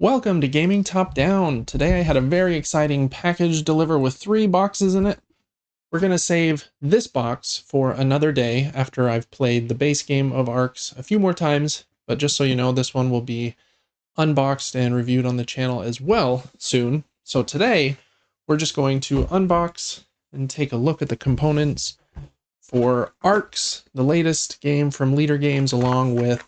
Welcome to Gaming Top Down. Today I had a very exciting package deliver with 3 boxes in it. We're going to save this box for another day after I've played the base game of ARCS a few more times, but just so you know, this one will be unboxed and reviewed on the channel as well soon. So today, we're just going to unbox and take a look at the components for ARCS, the latest game from Leader Games, along with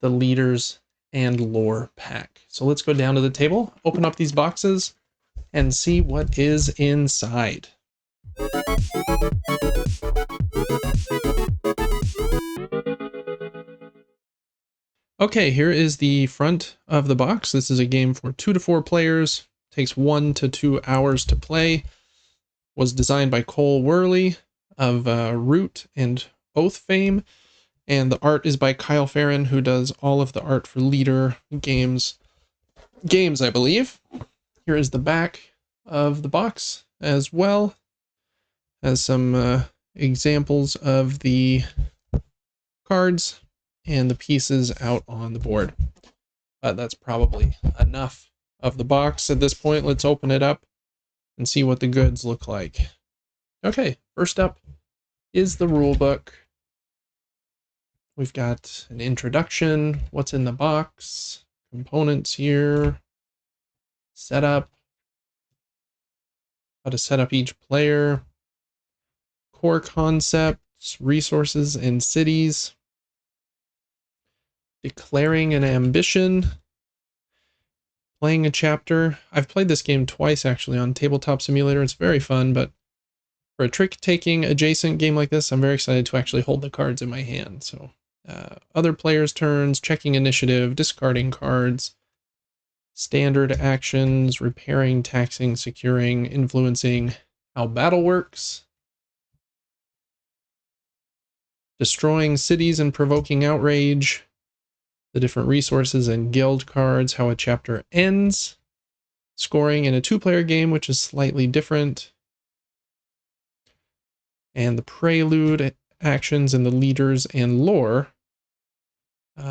the Leaders and Lore pack. So let's go down to the table, open up these boxes, and see what is inside. Okay, here is the front of the box. This is a game for 2 to 4 players. Takes 1 to 2 hours to play. Was designed by Cole Worley of Root and Oath fame. And the art is by Kyle Farron, who does all of the art for Leader games, I believe. Here is the back of the box as well as some examples of the cards and the pieces out on the board. But that's probably enough of the box at this point. Let's open it up and see what the goods look like. Okay, first up is the rule book. We've got an introduction, what's in the box, components here, setup, how to set up each player, core concepts, resources and cities, declaring an ambition, playing a chapter. I've played this game twice actually on Tabletop Simulator. It's very fun, but for a trick-taking adjacent game like this, I'm very excited to actually hold the cards in my hand. So other players' turns, checking initiative, discarding cards, standard actions, repairing, taxing, securing, influencing, how battle works, destroying cities and provoking outrage, the different resources and guild cards, how a chapter ends, scoring in a 2-player game, which is slightly different, and the prelude actions and the leaders and lore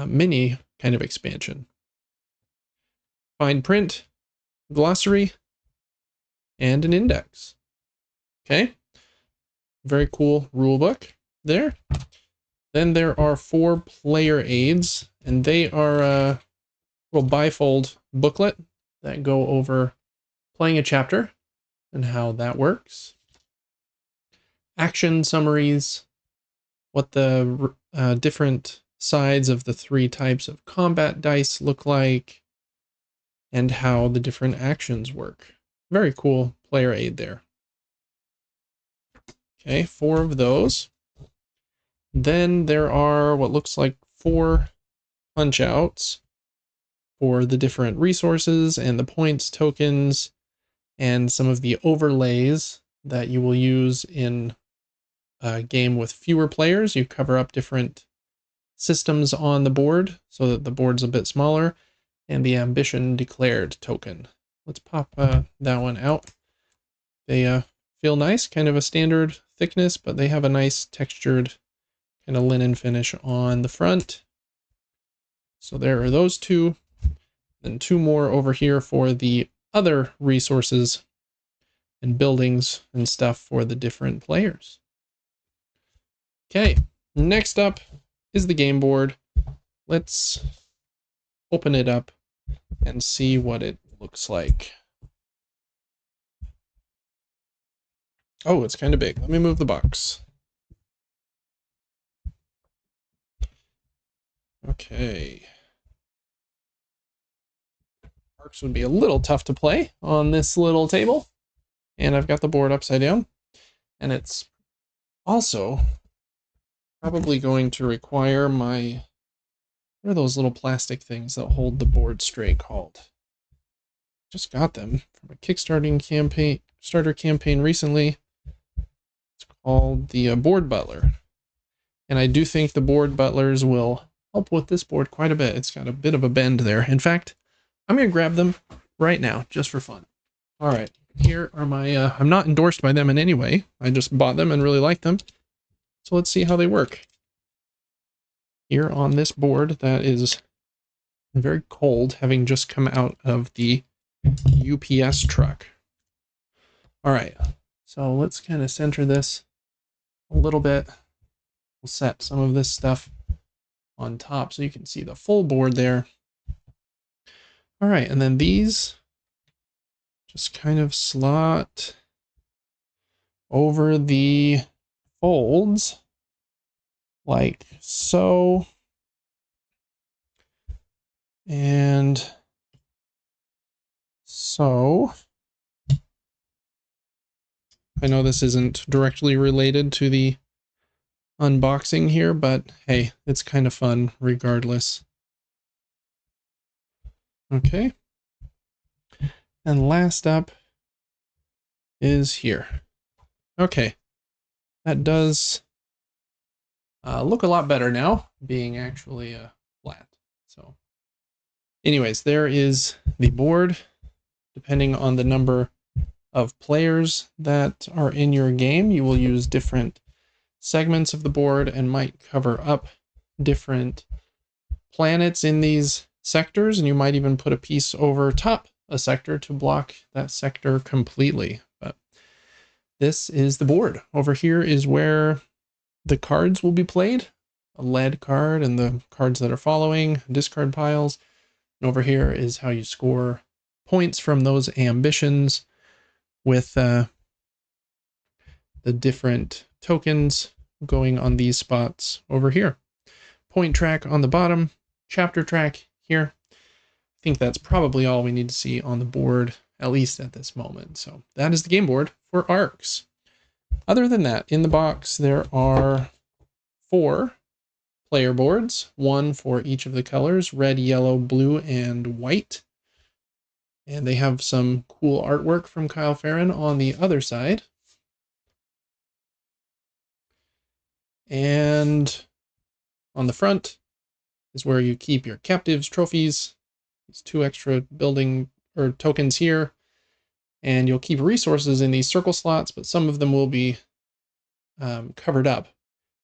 mini kind of expansion. Fine print, glossary, and an index. Okay, very cool rule book there. Then there are 4 player aids, and they are a little bifold booklet that go over playing a chapter and how that works. Action summaries, what the different sides of the 3 types of combat dice look like, and how the different actions work. Very cool player aid there. Okay, 4 of those. Then there are what looks like 4 punch outs for the different resources and the points, tokens, and some of the overlays that you will use in a game with fewer players. You cover up different systems on the board so that the board's a bit smaller, and the ambition declared token. Let's pop that one out. They feel nice, kind of a standard thickness, but they have a nice textured kind of linen finish on the front. So there are those 2. Then 2 more over here for the other resources and buildings and stuff for the different players. Okay, next up is the game board. Let's open it up and see what it looks like. Oh, it's kind of big. Let me move the box. Okay. ARCS would be a little tough to play on this little table. And I've got the board upside down. And it's also probably going to require my... What are those little plastic things that hold the board straight called? Just got them from a Kickstarter campaign recently. It's called the Board Butler. And I do think the Board Butlers will help with this board quite a bit. It's got a bit of a bend there. In fact, I'm going to grab them right now, just for fun. All right, here are my... I'm not endorsed by them in any way. I just bought them and really like them. So let's see how they work. Here on this board that is very cold, having just come out of the UPS truck. All right, so let's kind of center this a little bit. We'll set some of this stuff on top so you can see the full board there. All right, and then these just kind of slot over the folds like so. And so, I know this isn't directly related to the unboxing here, but hey, it's kind of fun regardless. Okay. And last up is here. Okay. That does look a lot better now, being actually flat. So anyways, there is the board. Depending on the number of players that are in your game, you will use different segments of the board and might cover up different planets in these sectors, and you might even put a piece over top a sector to block that sector completely. But this is the board. Over here is where the cards will be played, a lead card and the cards that are following, discard piles. And over here is how you score points from those ambitions with the different tokens going on these spots over here. Point track on the bottom, chapter track here. I think that's probably all we need to see on the board, at least at this moment. So that is the game board for ARCS. Other than that, in the box, there are 4 player boards, 1 for each of the colors, red, yellow, blue, and white. And they have some cool artwork from Kyle Farron on the other side. And on the front is where you keep your captives, trophies, these 2 extra building or tokens here. And you'll keep resources in these circle slots, but some of them will be covered up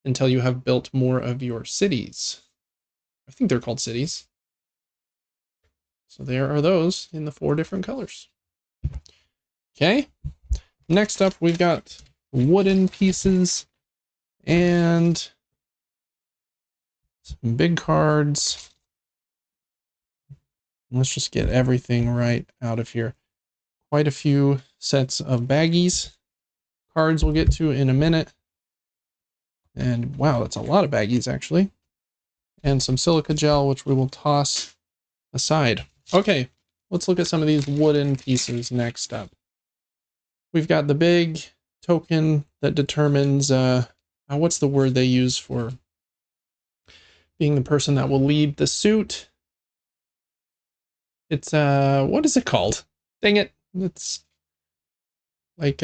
until you have built more of your cities. I think they're called cities. So there are those in the 4 different colors. Okay. Next up, we've got wooden pieces and some big cards. Let's just get everything right out of here. Quite a few sets of baggies. Cards we'll get to in a minute. And wow, that's a lot of baggies actually. And some silica gel, which we will toss aside. Okay, let's look at some of these wooden pieces next up. We've got the big token that determines, what's the word they use for being the person that will lead the suit? It's, what is it called? Dang it. It's like,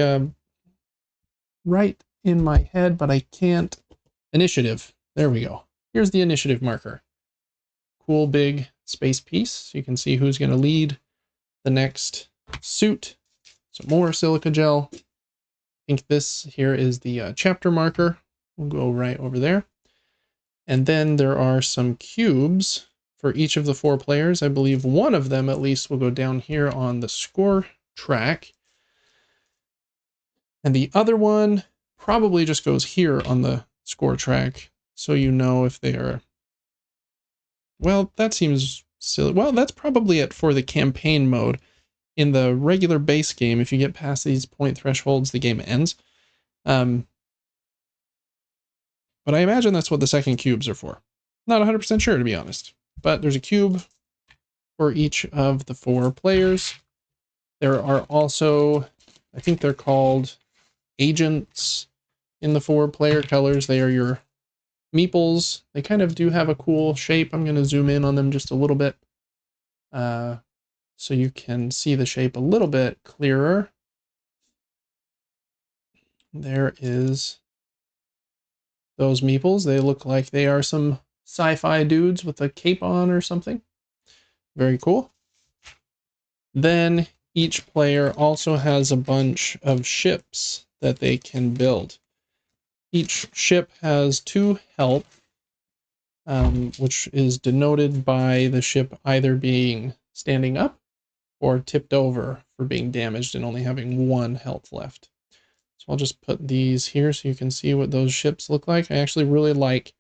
right in my head, but I can't. Initiative. There we go. Here's the initiative marker. Cool big space piece. So you can see who's going to lead the next suit. Some more silica gel. I think this here is the chapter marker. We'll go right over there. And then there are some cubes for each of the 4 players. I believe one of them at least will go down here on the score track. And the other one probably just goes here on the score track, so you know if they are... Well, that seems silly. Well, that's probably it for the campaign mode. In the regular base game, if you get past these point thresholds, the game ends. But I imagine that's what the second cubes are for. Not 100% sure, to be honest. But there's a cube for each of the 4 players. There are also, I think they're called agents in the 4 player colors. They are your meeples. They kind of do have a cool shape. I'm going to zoom in on them just a little bit so you can see the shape a little bit clearer. There is those meeples. They look like they are some sci-fi dudes with a cape on or something. Very cool. Then each player also has a bunch of ships that they can build. Each ship has 2 help, which is denoted by the ship either being standing up or tipped over for being damaged and only having 1 health left. So I'll just put these here so you can see what those ships look like. I actually really like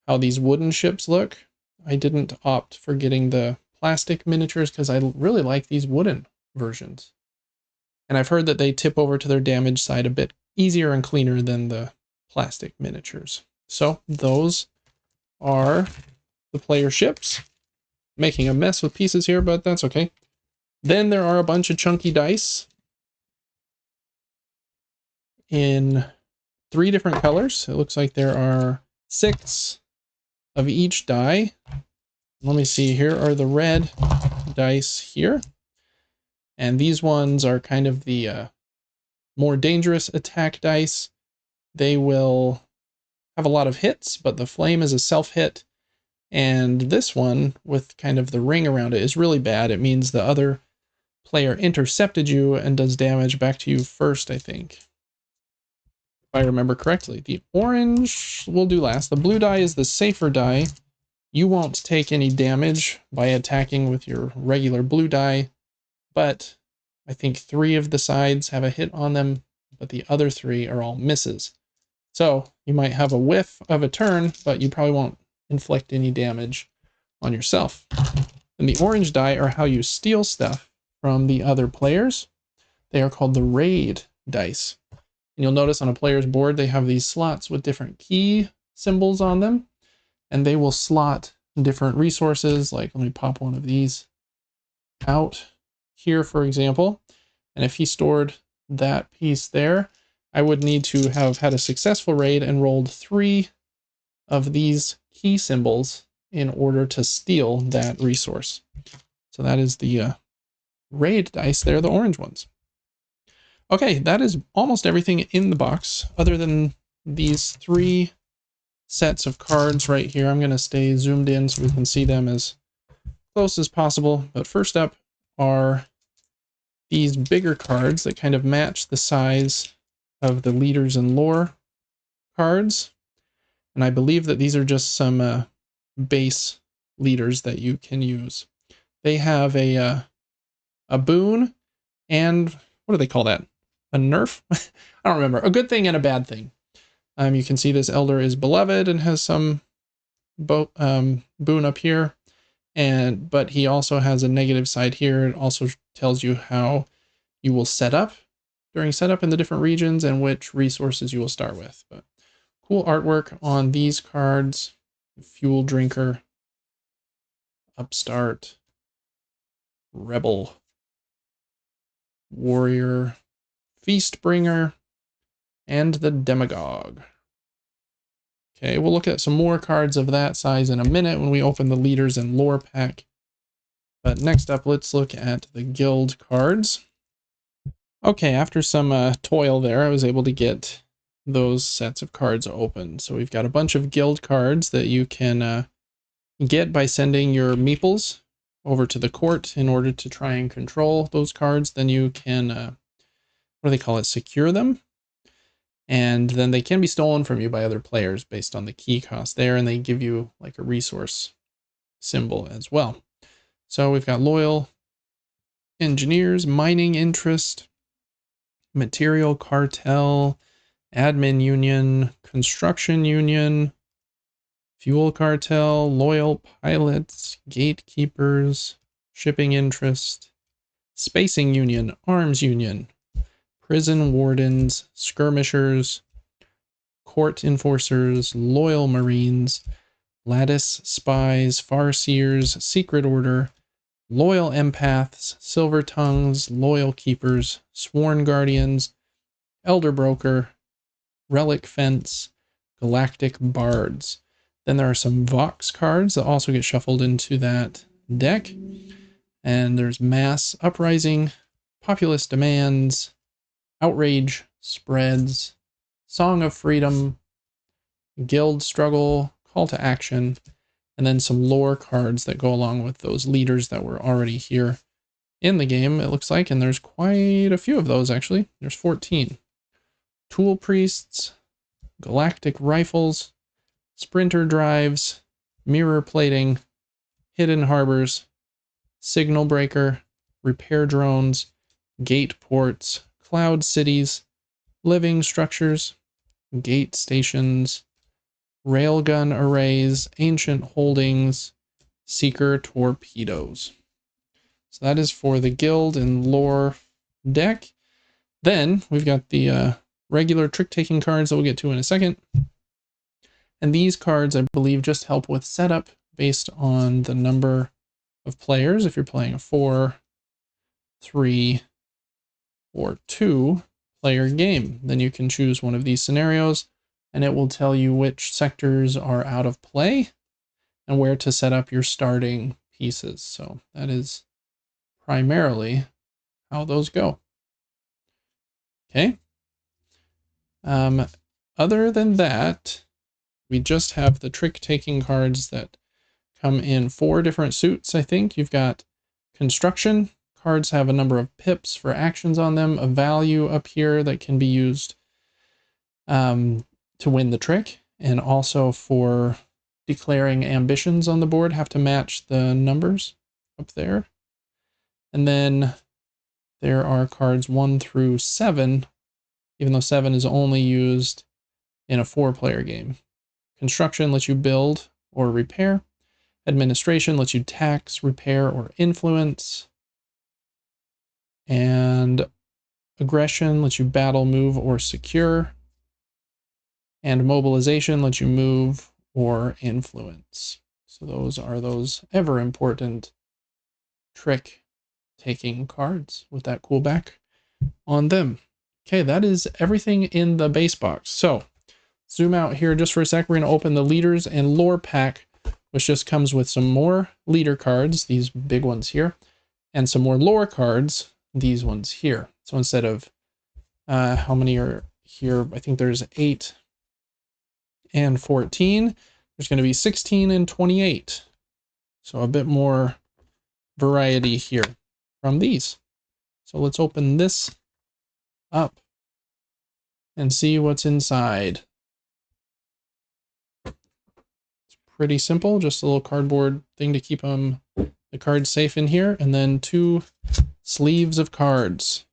how these wooden ships look. I didn't opt for getting the plastic miniatures because I really like these wooden versions. And I've heard that they tip over to their damage side a bit easier and cleaner than the plastic miniatures. So those are the player ships. Making a mess with pieces here, but that's okay. Then there are a bunch of chunky dice in 3 different colors. It looks like there are 6 of each die. Let me see, here are the red dice here. And these ones are kind of the more dangerous attack dice. They will have a lot of hits, but the flame is a self-hit. And this one, with kind of the ring around it, is really bad. It means the other player intercepted you and does damage back to you first, I think. If I remember correctly. The orange will do last. The blue die is the safer die. You won't take any damage by attacking with your regular blue die, but I think 3 of the sides have a hit on them, but the other 3 are all misses. So you might have a whiff of a turn, but you probably won't inflict any damage on yourself. And the orange die are how you steal stuff from the other players. They are called the raid dice. And you'll notice on a player's board, they have these slots with different key symbols on them. And they will slot different resources. Like, let me pop one of these out here, for example. And if he stored that piece there, I would need to have had a successful raid and rolled 3 of these key symbols in order to steal that resource. So that is the raid dice there, the orange ones. Okay, that is almost everything in the box, other than these 3 sets of cards right here. I'm going to stay zoomed in so we can see them as close as possible. But first up are these bigger cards that kind of match the size of the leaders and lore cards. And I believe that these are just some base leaders that you can use. They have a boon and what do they call that? A nerf? I don't remember. A good thing and a bad thing. You can see this elder is beloved and has some boon up here, but he also has a negative side here. It also tells you how you will set up during setup in the different regions and which resources you will start with. But cool artwork on these cards: Fuel Drinker, Upstart, Rebel, Warrior, Feast Bringer, and the Demagogue. Okay, we'll look at some more cards of that size in a minute when we open the leaders and lore pack. But next up, let's look at the guild cards. Okay, after some toil there, I was able to get those sets of cards open. So we've got a bunch of guild cards that you can get by sending your meeples over to the court in order to try and control those cards. Then you can, what do they call it, secure them. And then they can be stolen from you by other players based on the key cost there, and they give you like a resource symbol as well. So we've got loyal engineers, mining interest, material cartel, admin union, construction union, fuel cartel, loyal pilots, gatekeepers, shipping interest, spacing union, arms union, prison wardens, skirmishers, court enforcers, loyal marines, lattice spies, farseers, secret order, loyal empaths, silver tongues, loyal keepers, sworn guardians, elder broker, relic fence, galactic bards. Then there are some Vox cards that also get shuffled into that deck. And there's mass uprising, populist demands, outrage spreads, song of freedom, guild struggle, call to action, and then some lore cards that go along with those leaders that were already here in the game, it looks like, and there's quite a few of those actually. There's 14. Tool priests, galactic rifles, sprinter drives, mirror plating, hidden harbors, signal breaker, repair drones, gate ports, cloud cities, living structures, gate stations, railgun arrays, ancient holdings, seeker torpedoes. So that is for the guild and lore deck. Then we've got the regular trick-taking cards that we'll get to in a second. And these cards, I believe, just help with setup based on the number of players. If you're playing a 4, 3, or 2 player game, then you can choose one of these scenarios and it will tell you which sectors are out of play and where to set up your starting pieces. So that is primarily how those go. Okay. Other than that, we just have the trick-taking cards that come in 4 different suits, I think. You've got construction. Cards have a number of pips for actions on them, a value up here that can be used to win the trick, and also for declaring ambitions on the board have to match the numbers up there. And then there are cards 1 through 7, even though 7 is only used in a 4-player game. Construction lets you build or repair. Administration lets you tax, repair, or influence. And aggression lets you battle, move, or secure. And mobilization lets you move or influence. So those are those ever important trick-taking cards with that cool back on them. Okay, that is everything in the base box. So zoom out here just for a sec. We're going to open the leaders and lore pack, which just comes with some more leader cards, these big ones here, and some more lore cards, these ones here. So instead of how many are here, I think there's 8 and 14. There's going to be 16 and 28. So a bit more variety here from these. So let's open this up and see what's inside. It's pretty simple, just a little cardboard thing to keep the cards safe in here, and then 2 sleeves of cards.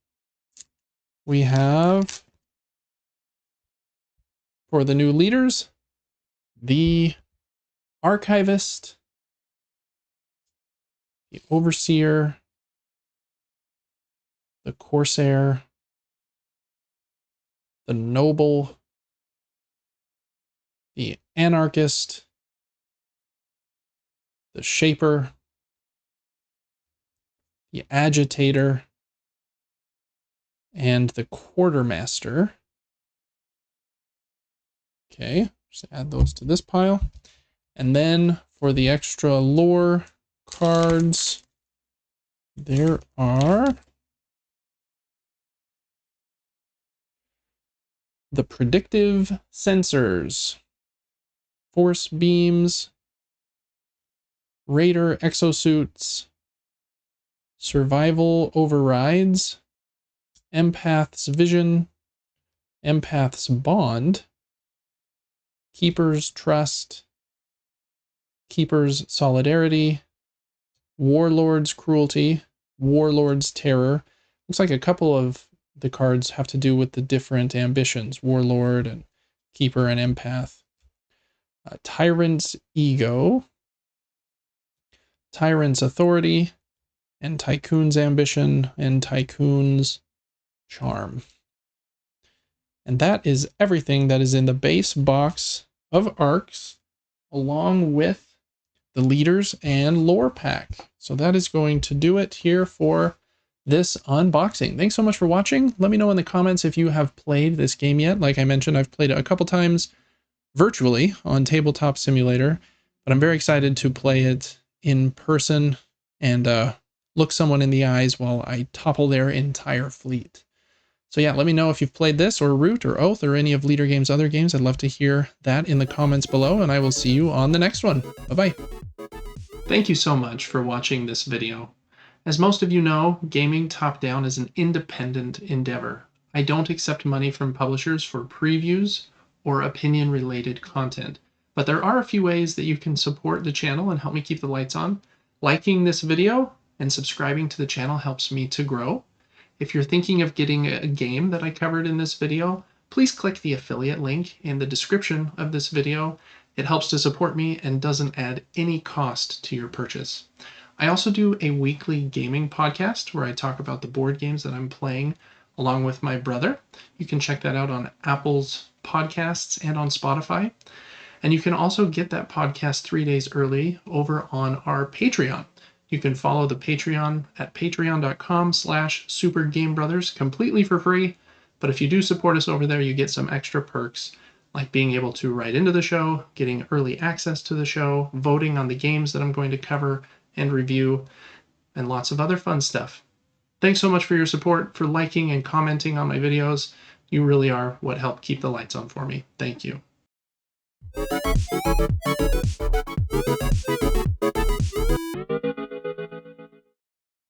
We have, for the new leaders, the Archivist, the Overseer, the Corsair, the Noble, the Anarchist, the Shaper, the Agitator, and the Quartermaster. Okay, just add those to this pile. And then for the extra lore cards, there are the predictive sensors, force beams, raider exosuits, survival overrides, empath's vision, empath's bond, keeper's trust, keeper's solidarity, warlord's cruelty, warlord's terror. Looks like a couple of the cards have to do with the different ambitions, warlord and keeper and empath. Tyrant's ego, tyrant's authority, and tycoon's ambition, and tycoon's charm. And that is everything that is in the base box of ARCS, along with the leaders and lore pack. So that is going to do it here for this unboxing. Thanks so much for watching. Let me know in the comments if you have played this game yet. Like I mentioned, I've played it a couple times virtually on Tabletop Simulator, but I'm very excited to play it in person and look someone in the eyes while I topple their entire fleet. So yeah, let me know if you've played this or Root or Oath or any of Leader Games' other games. I'd love to hear that in the comments below, and I will see you on the next one. Bye-bye. Thank you so much for watching this video. As most of you know, gaming top-down is an independent endeavor. I don't accept money from publishers for previews or opinion-related content, But there are a few ways that you can support the channel and help me keep the lights on. Liking this video and subscribing to the channel helps me to grow. If you're thinking of getting a game that I covered in this video, please click the affiliate link in the description of this video. It helps to support me and doesn't add any cost to your purchase. I also do a weekly gaming podcast where I talk about the board games that I'm playing along with my brother. You can check that out on Apple's podcasts and on Spotify. And you can also get that podcast 3 days early over on our Patreon. You can follow the Patreon at patreon.com/supergamebrothers completely for free. But if you do support us over there, you get some extra perks like being able to write into the show, getting early access to the show, voting on the games that I'm going to cover and review, and lots of other fun stuff. Thanks so much for your support, for liking and commenting on my videos. You really are what helped keep the lights on for me. Thank you.